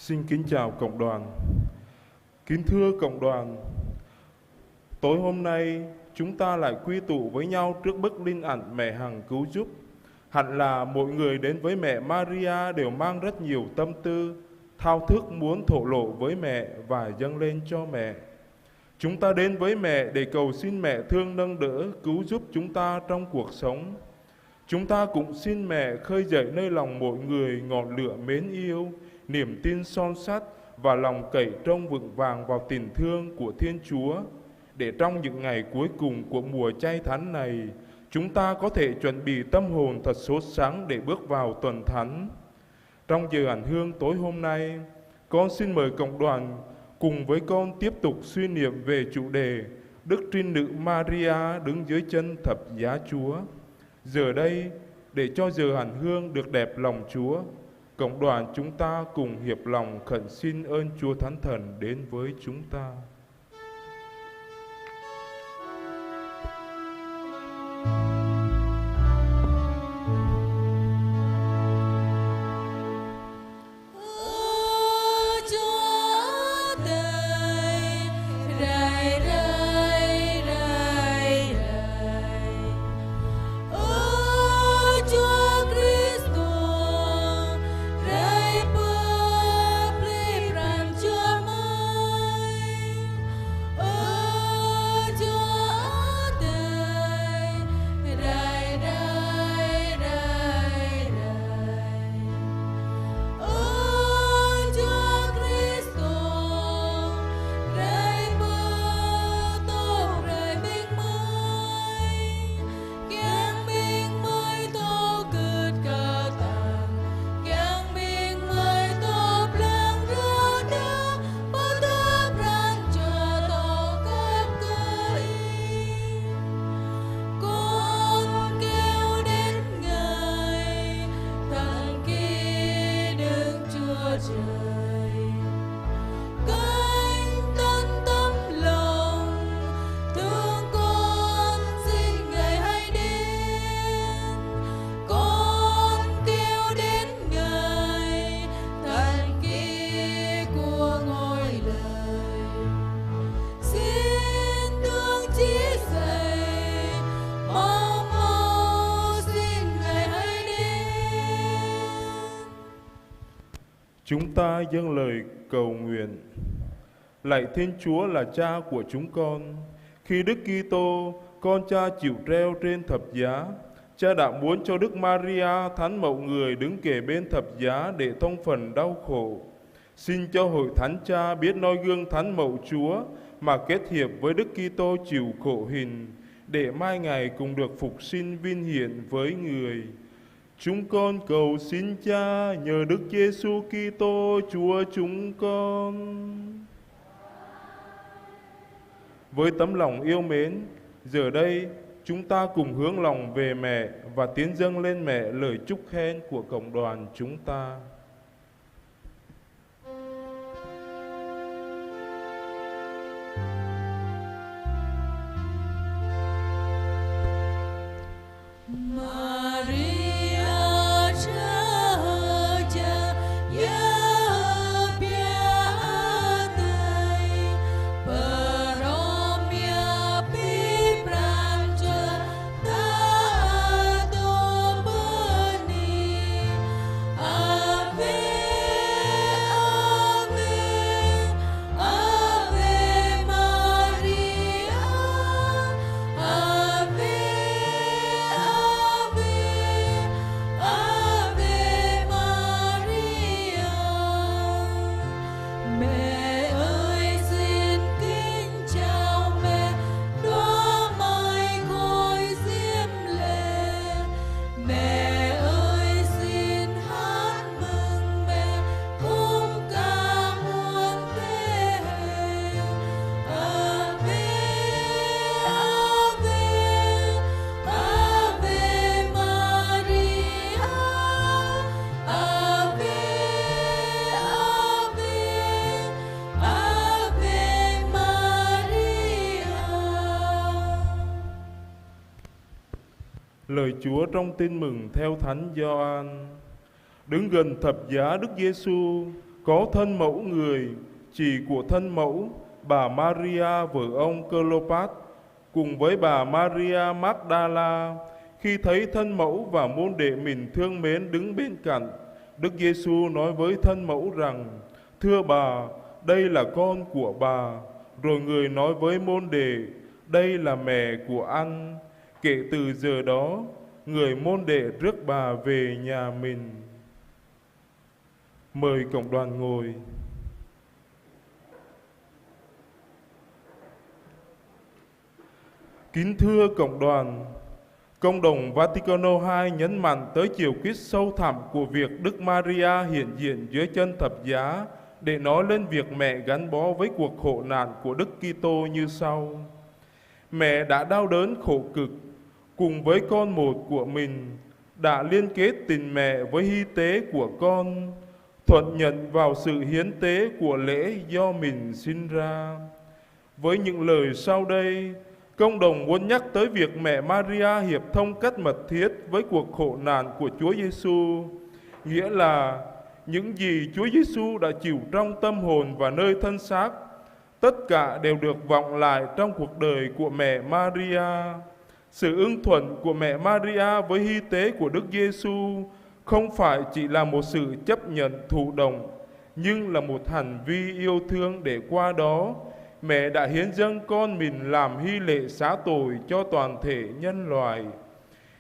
Xin kính chào cộng đoàn. Kính thưa cộng đoàn, tối hôm nay chúng ta lại quy tụ với nhau trước bức linh ảnh mẹ hằng cứu giúp. Hẳn là mỗi người đến với mẹ Maria đều mang rất nhiều tâm tư, thao thức muốn thổ lộ với mẹ và dâng lên cho mẹ. Chúng ta đến với mẹ để cầu xin mẹ thương nâng đỡ, cứu giúp chúng ta trong cuộc sống. Chúng ta cũng xin mẹ khơi dậy nơi lòng mỗi người ngọn lửa mến yêu, niềm tin son sắt và lòng cậy trông vững vàng vào tình thương của Thiên Chúa, để trong những ngày cuối cùng của mùa chay thánh này, chúng ta có thể chuẩn bị tâm hồn thật sốt sắng để bước vào tuần thánh. Trong giờ hành hương tối hôm nay, con xin mời cộng đoàn cùng với con tiếp tục suy niệm về chủ đề Đức Trinh Nữ Maria đứng dưới chân thập giá Chúa. Giờ đây, để cho giờ hành hương được đẹp lòng Chúa, cộng đoàn chúng ta cùng hiệp lòng khẩn xin ơn Chúa Thánh Thần đến với chúng ta. Chúng ta dâng lời cầu nguyện. Lạy Thiên Chúa là Cha của chúng con, khi Đức Kitô, con Cha chịu treo trên thập giá, Cha đã muốn cho Đức Maria, Thánh Mẫu Người đứng kề bên thập giá để thông phần đau khổ. Xin cho Hội Thánh Cha biết noi gương Thánh Mẫu Chúa mà kết hiệp với Đức Kitô chịu khổ hình, để mai ngày cùng được phục sinh vinh hiển với người. Chúng con cầu xin Cha nhờ Đức Giêsu Kitô Chúa chúng con. Với tấm lòng yêu mến, giờ đây chúng ta cùng hướng lòng về mẹ và tiến dâng lên mẹ lời chúc khen của cộng đoàn chúng ta. Lời Chúa trong Tin Mừng theo Thánh Gioan. Đứng gần thập giá Đức Giêsu, có thân mẫu người, chị của thân mẫu, bà Maria vợ ông Cleopas, cùng với bà Maria Magdala. Khi thấy thân mẫu và môn đệ mình thương mến đứng bên cạnh, Đức Giêsu nói với thân mẫu rằng: Thưa bà, đây là con của bà. Rồi người nói với môn đệ: Đây là mẹ của anh. Kể từ giờ đó, người môn đệ rước bà về nhà mình. Mời cộng đoàn ngồi. Kính thưa cộng đoàn, Công đồng Vaticano II nhấn mạnh tới chiều kích sâu thẳm của việc Đức Maria hiện diện dưới chân thập giá để nói lên việc mẹ gắn bó với cuộc khổ nạn của Đức Kitô như sau. Mẹ đã đau đớn khổ cực, cùng với con một của mình, đã liên kết tình mẹ với hy tế của con, thuận nhận vào sự hiến tế của lễ do mình sinh ra. Với những lời sau đây, Công đồng muốn nhắc tới việc mẹ Maria hiệp thông cách mật thiết với cuộc khổ nạn của Chúa Giêsu, nghĩa là những gì Chúa Giêsu đã chịu trong tâm hồn và nơi thân xác, tất cả đều được vọng lại trong cuộc đời của mẹ Maria. Sự ưng thuận của mẹ Maria với hy tế của Đức Giêsu không phải chỉ là một sự chấp nhận thụ động, nhưng là một hành vi yêu thương để qua đó mẹ đã hiến dâng con mình làm hy lệ xá tội cho toàn thể nhân loại.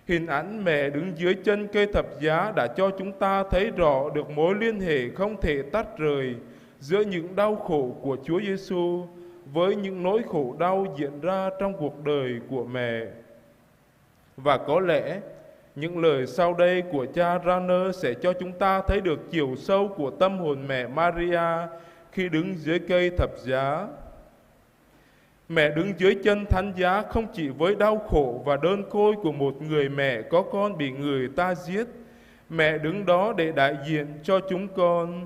Hình ảnh mẹ đứng dưới chân cây thập giá đã cho chúng ta thấy rõ được mối liên hệ không thể tách rời giữa những đau khổ của Chúa Giêsu với những nỗi khổ đau diễn ra trong cuộc đời của mẹ. Và có lẽ những lời sau đây của cha Ranner sẽ cho chúng ta thấy được chiều sâu của tâm hồn mẹ Maria khi đứng dưới cây thập giá. Mẹ đứng dưới chân thánh giá không chỉ với đau khổ và đơn côi của một người mẹ có con bị người ta giết. Mẹ đứng đó để đại diện cho chúng con.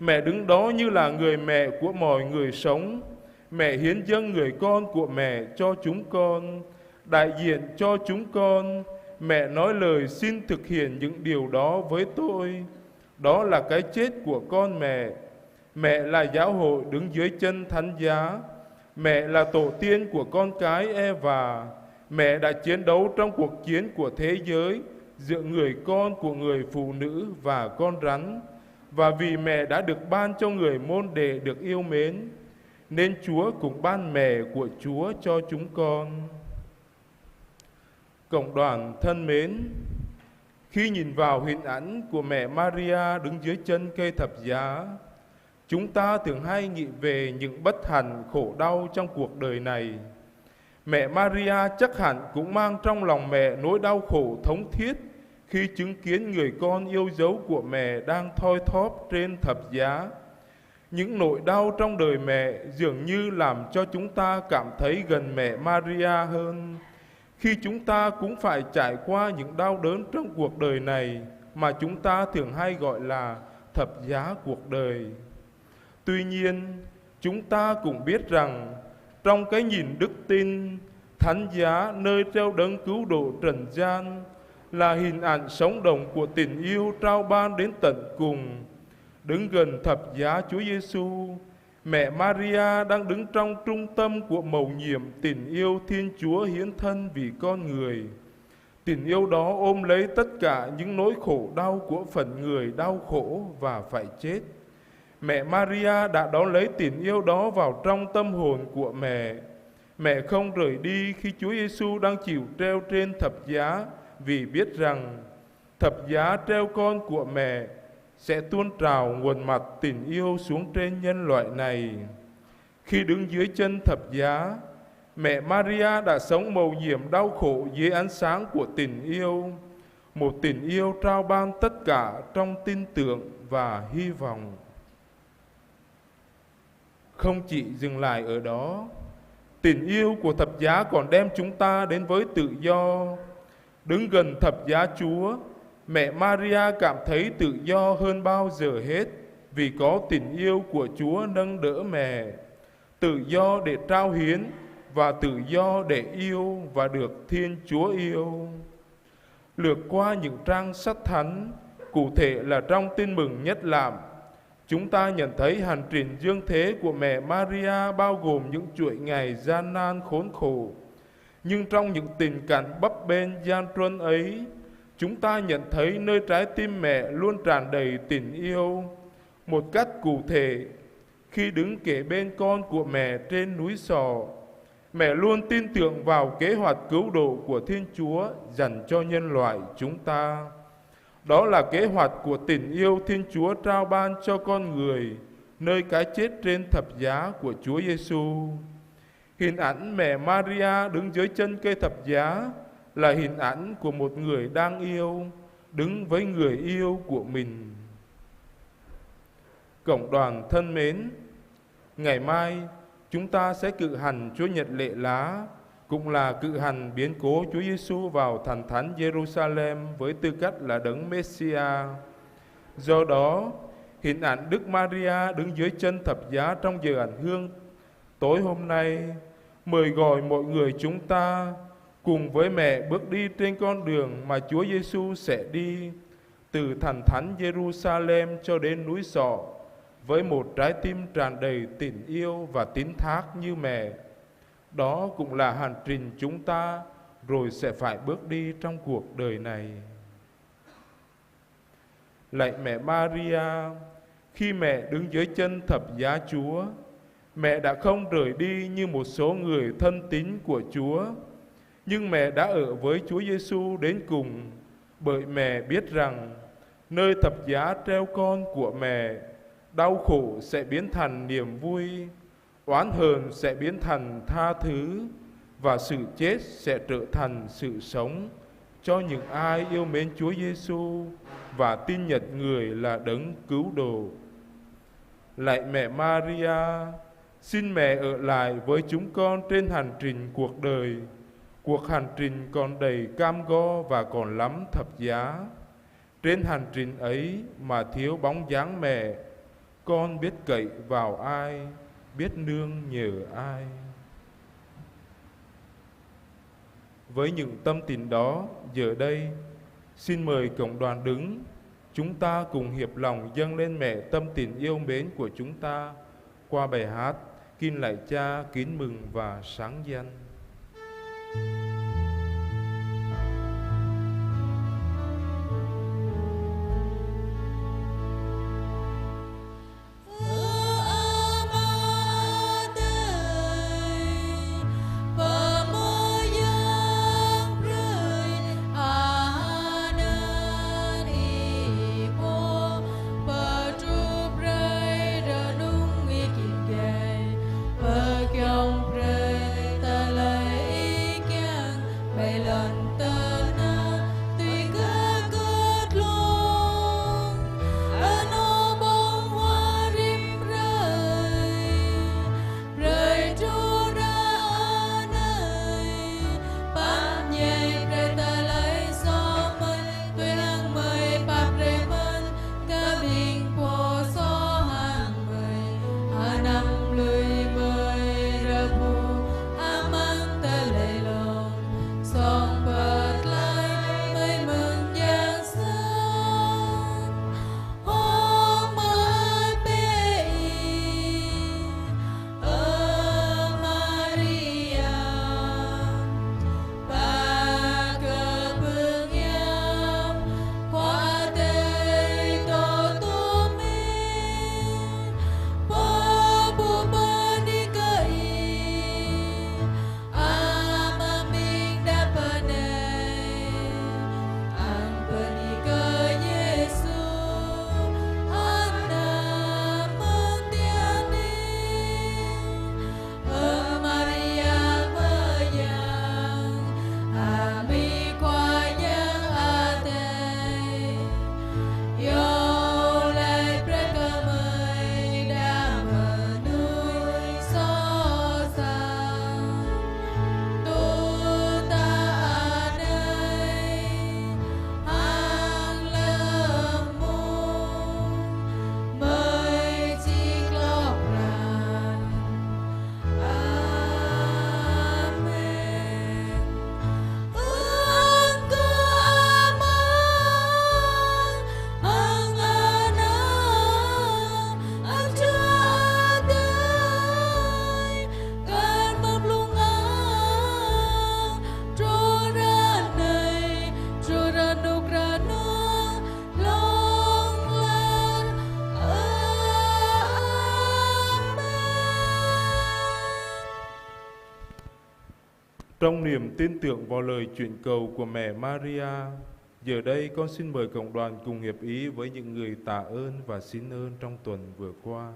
Mẹ đứng đó như là người mẹ của mọi người sống. Mẹ hiến dâng người con của mẹ cho chúng con, đại diện cho chúng con. Mẹ nói lời xin thực hiện những điều đó với tôi. Đó là cái chết của con mẹ. Mẹ là giáo hội đứng dưới chân thánh giá. Mẹ là tổ tiên của con cái Eva. Mẹ đã chiến đấu trong cuộc chiến của thế giới giữa người con của người phụ nữ và con rắn. Và vì mẹ đã được ban cho người môn đệ được yêu mến, nên Chúa cũng ban mẹ của Chúa cho chúng con. Cộng đoàn thân mến, khi nhìn vào hình ảnh của mẹ Maria đứng dưới chân cây thập giá, chúng ta thường hay nghĩ về những bất hạnh khổ đau trong cuộc đời này. Mẹ Maria chắc hẳn cũng mang trong lòng mẹ nỗi đau khổ thống thiết khi chứng kiến người con yêu dấu của mẹ đang thoi thóp trên thập giá. Những nỗi đau trong đời mẹ dường như làm cho chúng ta cảm thấy gần mẹ Maria hơn, khi chúng ta cũng phải trải qua những đau đớn trong cuộc đời này mà chúng ta thường hay gọi là thập giá cuộc đời. Tuy nhiên, chúng ta cũng biết rằng trong cái nhìn đức tin, thánh giá nơi treo đấng cứu độ trần gian là hình ảnh sống động của tình yêu trao ban đến tận cùng. Đứng gần thập giá Chúa Giêsu, mẹ Maria đang đứng trong trung tâm của mầu nhiệm tình yêu Thiên Chúa hiến thân vì con người. Tình yêu đó ôm lấy tất cả những nỗi khổ đau của phận người đau khổ và phải chết. Mẹ Maria đã đón lấy tình yêu đó vào trong tâm hồn của mẹ. Mẹ không rời đi khi Chúa Giêsu đang chịu treo trên thập giá, vì biết rằng thập giá treo con của mẹ sẽ tuôn trào nguồn mặt tình yêu xuống trên nhân loại này. Khi đứng dưới chân thập giá, mẹ Maria đã sống mầu nhiệm đau khổ dưới ánh sáng của tình yêu, một tình yêu trao ban tất cả trong tin tưởng và hy vọng. Không chỉ dừng lại ở đó, tình yêu của thập giá còn đem chúng ta đến với tự do. Đứng gần thập giá Chúa, mẹ Maria cảm thấy tự do hơn bao giờ hết vì có tình yêu của Chúa nâng đỡ mẹ. Tự do để trao hiến và tự do để yêu và được Thiên Chúa yêu. Lược qua những trang sách thánh, cụ thể là trong Tin mừng Nhất Lạm, Chúng ta nhận thấy hành trình dương thế của mẹ Maria bao gồm những chuỗi ngày gian nan khốn khổ. Nhưng trong những tình cảnh bấp bênh gian truân ấy, chúng ta nhận thấy nơi trái tim mẹ luôn tràn đầy tình yêu. Một cách cụ thể, khi đứng kề bên con của mẹ trên núi Sò, mẹ luôn tin tưởng vào kế hoạch cứu độ của Thiên Chúa dành cho nhân loại chúng ta. Đó là kế hoạch của tình yêu Thiên Chúa trao ban cho con người nơi cái chết trên thập giá của Chúa Giêsu. Hình ảnh mẹ Maria đứng dưới chân cây thập giá là hình ảnh của một người đang yêu, đứng với người yêu của mình. Cộng đoàn thân mến, ngày mai chúng ta sẽ cử hành Chúa Nhật Lễ Lá, cũng là cử hành biến cố Chúa Giêsu vào thành thánh Jerusalem với tư cách là Đấng Messia. Do đó, hình ảnh Đức Maria đứng dưới chân thập giá trong giờ hành hương tối hôm nay mời gọi mọi người chúng ta cùng với mẹ bước đi trên con đường mà Chúa Giêsu sẽ đi, từ thành thánh Jerusalem cho đến núi Sọ, với một trái tim tràn đầy tình yêu và tín thác như mẹ. Đó cũng là hành trình chúng ta rồi sẽ phải bước đi trong cuộc đời này. Lạy mẹ Maria, khi mẹ đứng dưới chân thập giá Chúa, mẹ đã không rời đi như một số người thân tín của Chúa, nhưng mẹ đã ở với Chúa Giêsu đến cùng, bởi mẹ biết rằng nơi thập giá treo con của mẹ, đau khổ sẽ biến thành niềm vui, oán hờn sẽ biến thành tha thứ, và sự chết sẽ trở thành sự sống cho những ai yêu mến Chúa Giêsu và tin nhận Người là Đấng cứu độ. Lạy mẹ Maria, xin mẹ ở lại với chúng con trên hành trình cuộc đời, cuộc hành trình còn đầy cam go và còn lắm thập giá. Trên hành trình ấy mà thiếu bóng dáng mẹ, con biết cậy vào ai, biết nương nhờ ai. Với những tâm tình đó, giờ đây, xin mời cộng đoàn đứng, chúng ta cùng hiệp lòng dâng lên mẹ tâm tình yêu mến của chúng ta qua bài hát Kính lạy Cha kính mừng và sáng danh. Trong niềm tin tưởng vào lời chuyện cầu của mẹ Maria, giờ đây con xin mời cộng đoàn cùng hiệp ý với những người tạ ơn và xin ơn trong tuần vừa qua.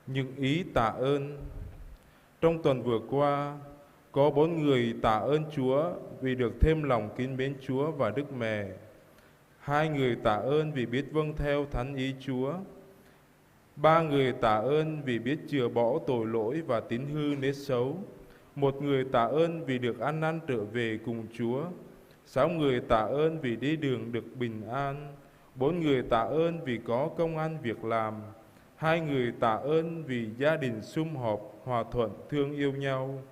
Những ý tạ ơn. Trong tuần vừa qua, có 4 người tạ ơn Chúa vì được thêm lòng kính mến Chúa và Đức Mẹ. 2 người tạ ơn vì biết vâng theo thánh ý Chúa. 3 người tạ ơn vì biết chừa bỏ tội lỗi và tín hư nết xấu. 1 người tạ ơn vì được ăn năn trở về cùng Chúa. 6 người tạ ơn vì đi đường được bình an. 4 người tạ ơn vì có công ăn việc làm. 2 người tạ ơn vì gia đình sum họp, hòa thuận, thương yêu nhau.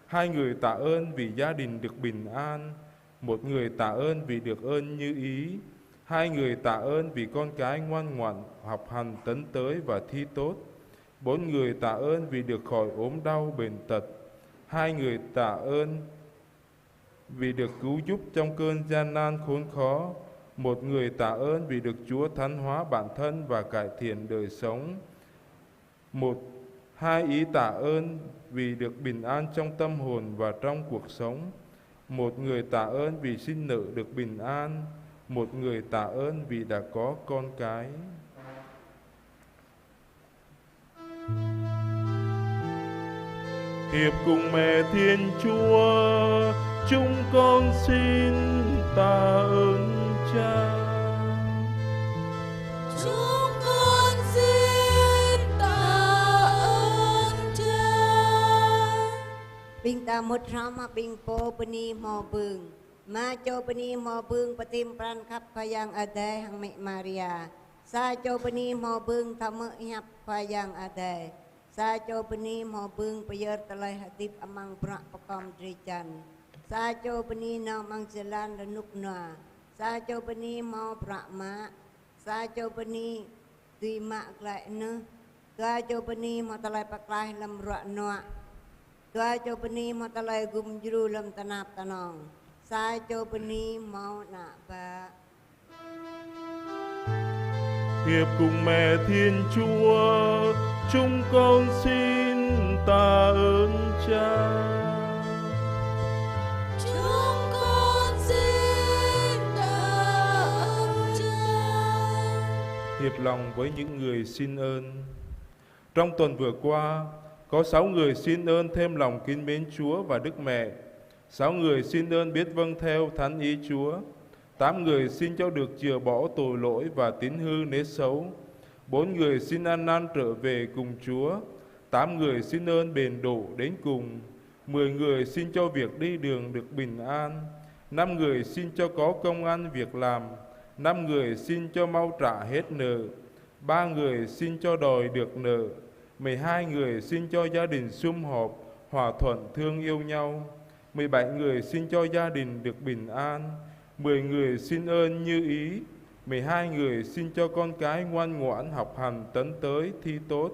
2 người tạ ơn vì gia đình được bình an. 1 người tạ ơn vì được ơn như ý. 2 người tạ ơn vì con cái ngoan ngoãn, học hành tấn tới và thi tốt. 4 người tạ ơn vì được khỏi ốm đau bệnh tật. 2 người tạ ơn vì được cứu giúp trong cơn gian nan khốn khó. 1 người tạ ơn vì được Chúa thánh hóa bản thân và cải thiện đời sống. 2 ý tạ ơn vì được bình an trong tâm hồn và trong cuộc sống. 1 người tạ ơn vì sinh nở được bình an. 1 người tạ ơn vì đã có con cái. Hiệp cùng mẹ Thiên Chúa, chúng con xin tạ ơn Cha. Chúng con xin tạ ơn Cha. Bình ta một rama bình po bani mo bưng ma cho bani mo bưng patim pran khắp phayang ade hang mẹ Maria sa cho bani mo bưng tham hiệp phayang ade sa cho bani mo bưng payer talai hadip amang prak pakom drijan sa cho bani na mang jalan renuk na sa cho bani mo prak ma sa cho bani tùy mạ lại nữa ga cho bani mo talai paklai lam ruak noa ga cho bani mo talai gum juru lam tanap tanong sa cho bani mo na ba. Hiệp cùng mẹ Thiên Chúa, chúng con xin tạ ơn Cha. Chúng con xin tạ ơn Cha. Hiệp lòng với những người xin ơn. Trong tuần vừa qua, có 6 người xin ơn thêm lòng kính mến Chúa và Đức Mẹ. 6 người xin ơn biết vâng theo thánh ý Chúa. 8 người xin cho được chừa bỏ tội lỗi và tín hư nết xấu. 4 người xin ăn năn trở về cùng Chúa. 8 người xin ơn bền độ đến cùng. 10 người xin cho việc đi đường được bình an. 5 người xin cho có công ăn việc làm. 5 người xin cho mau trả hết nợ. 3 người xin cho đòi được nợ. 12 người xin cho gia đình sum họp, hòa thuận thương yêu nhau. 17 người xin cho gia đình được bình an. 10 người xin ơn như ý. 12 người xin cho con cái ngoan ngoãn học hành tấn tới thi tốt.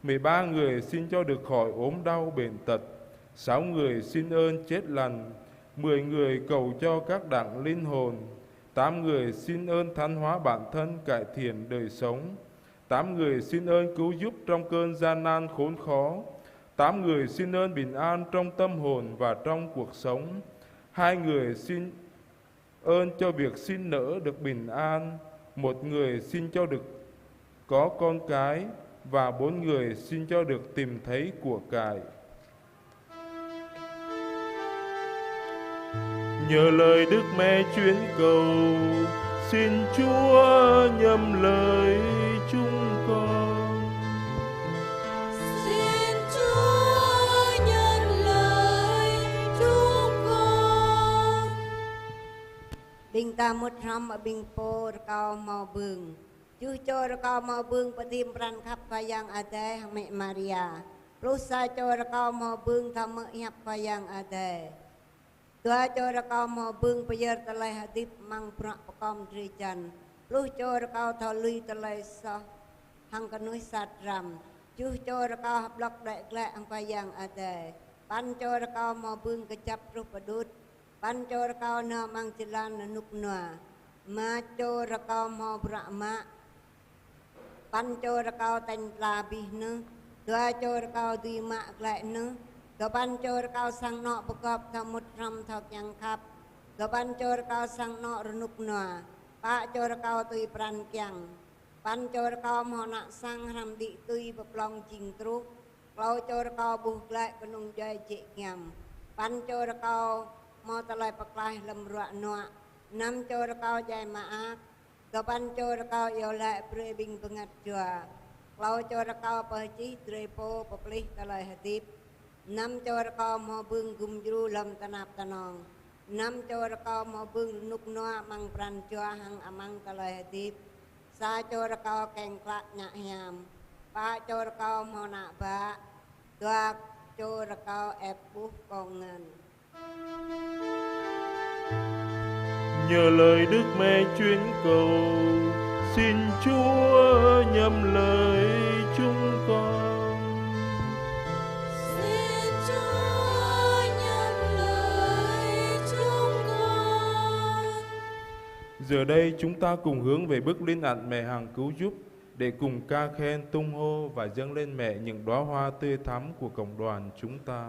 13 người xin cho được khỏi ốm đau bệnh tật. 6 người xin ơn chết lành. 10 người cầu cho các đặng linh hồn. 8 người xin ơn thánh hóa bản thân cải thiện đời sống. 8 người xin ơn cứu giúp trong cơn gian nan khốn khó. 8 người xin ơn bình an trong tâm hồn và trong cuộc sống. 2 người xin ơn cho việc sinh nở được bình an. 1 người xin cho được có con cái. Và 4 người xin cho được tìm thấy của cải. Nhờ lời Đức Mẹ chuyến cầu, xin Chúa nhầm lời chúng con. Xin Chúa nhân lời chúng con. Bình ta một rama bình po cao mo bưng chú cho cao mo bưng patim pran khắp phayang ade hang mẹ Maria Rosa cho cao mo bưng tham hiệp phayang ade tua cho cao mo bưng payer talai hadip mang prak pakom drijan lu cho cao thọ lui talai so hang kanui satram chú cho cao hấp lok đại lệ hang phayang ade pan cho cao mo bưng kecap rup padut pan cho cao na mang jalan nuk noa ma cho cao mo prak ma pan cho ra cao tanh la bi nữa tua cho ra cao tùy mạ lại nữa tua pan cho ra cao sang nọ bậc cọp tham một trăm thọc nhang khắp tua pan cho ra cao sang nọ renuk nọ pa cho ra cao tùy pran kyang pan cho ra cao mò nạ sang ram đi tùy bậc long chinh trúc lau cho ra cao buộc lại cái nung dây chị nhầm pan cho ra cao mò ta lại bậc lai lâm ruộng nọ năm cho ra cao dài mã ác kapan cho ra cao yêu lại pre binh pengat chua lau cho ra cao pa chi trepo papli talai hatip năm cho ra cao mo bưng gum jru lam tanap tanong năm cho ra cao mo bưng nuk noa mang pran chua hang amang talai hatip sa cho ra cao keng klak nhạ hiam pa cho ra cao mo na ba tua cho ra cao ép bút con ngân. Nhờ lời Đức Mẹ chuyên cầu, xin Chúa nhậm lời chúng con. Xin Chúa nhậm lời chúng con. Giờ đây chúng ta cùng hướng về bước linh ảnh Mẹ Hằng Cứu Giúp để cùng ca khen, tung hô và dâng lên Mẹ những đóa hoa tươi thắm của cộng đoàn chúng ta.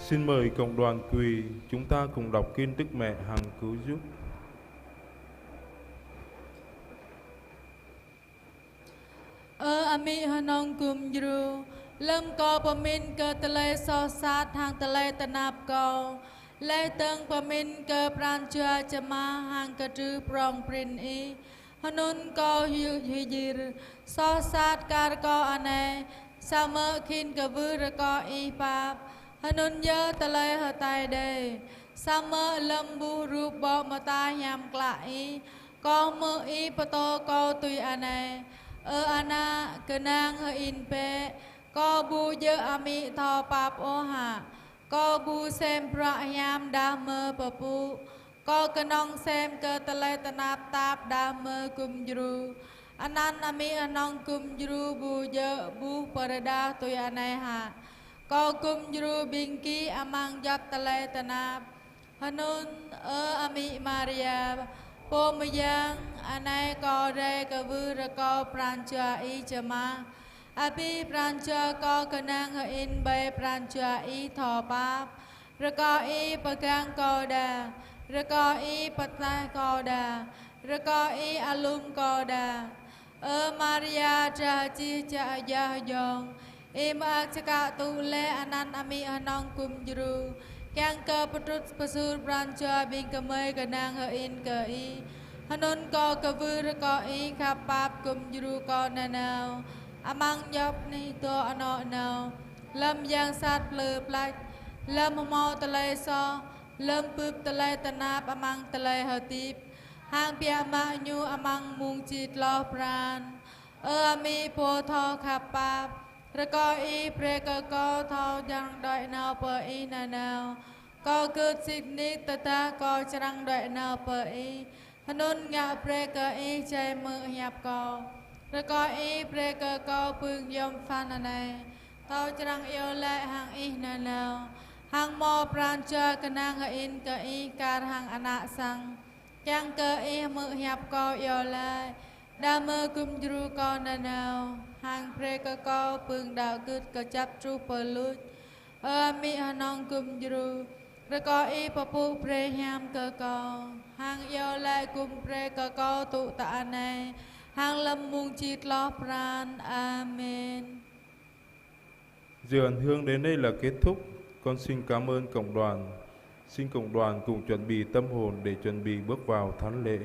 Xin mời cộng đoàn quỳ, chúng ta cùng đọc kinh Đức Mẹ Hằng Cứu Giúp. Ami hanong kum jru lâm co bờ min cơ tê lê so sát hàng tê lê tê nạp co lê tâng bờ min cơ pran chua chama hàng cơ trư prong prin y hanun co hu hir so sát car co ane sa mơ khin cơ vư rơ co y pap hanun nhớ tê lê hơ tai đề sa mơ lâm bu ru bo ma ta nham klạ y co mơ y pa to co tùy ane ana cơ nang hơ in pe co bu dơ ami tho pap ô hạ co bu xem pra yam đa mơ pa pu co cơ nong xem cơ tê lê tê nạp tạp đa mơ kum jru anan ami anong kum jru bu dơ bu parada tùy ane hạ co kum jru bingki amang jat tê lê tê nạp hanun ami Maria po mayang anai co re cơ vư ra co prancha y chama api prancha co cơ nang hơ in bay prancha y thọ pap ra co y pagang co đà ra co y patla co đà ra co y alum co đà Maria cha chi cha ya yong im akcha tu le anan ami anong kum jru Càng cơ patrut pasur prancha bin cơ mây cơ nang hơ in cơ y hanun co cơ vư ra co y khắp pap kum jru co na nào amang nhop ni to ano nào lâm giang sát lơ plach lâm mo tê lê so lâm pup tê lê tê nạp amang tê lê hơ tip hang pia ma nhu amang mung chit lo pran ami po tho khắp pap ra co y pre cơ co tho giang đợi nào pơ y na nào co cứ xịt ni ta ta co chăng đợi nào pơ y hanun ngạ pre cơ y chạy mơ nhap co ra co y pre cơ co pương yom phan này tao chăng yêu lại hàng y na nào hàng mo prancha cơ nang hơ in cơ y car hàng ana sang chăng cơ y mơ nhap co yêu lại đa mơ kum jru co na nào hàng pre cơ co pương đạo cướp cơ chấp tru pơ lút mi hanong kum jru ra co y papu pre nham cơ co hàng yêu lại kum pre cơ co tụ tạ này hàng lâm mung chít lo pran amen. Dường hương đến đây là kết thúc. Con xin cảm ơn cộng đoàn. Xin cộng đoàn cùng chuẩn bị tâm hồn để chuẩn bị bước vào thánh lễ.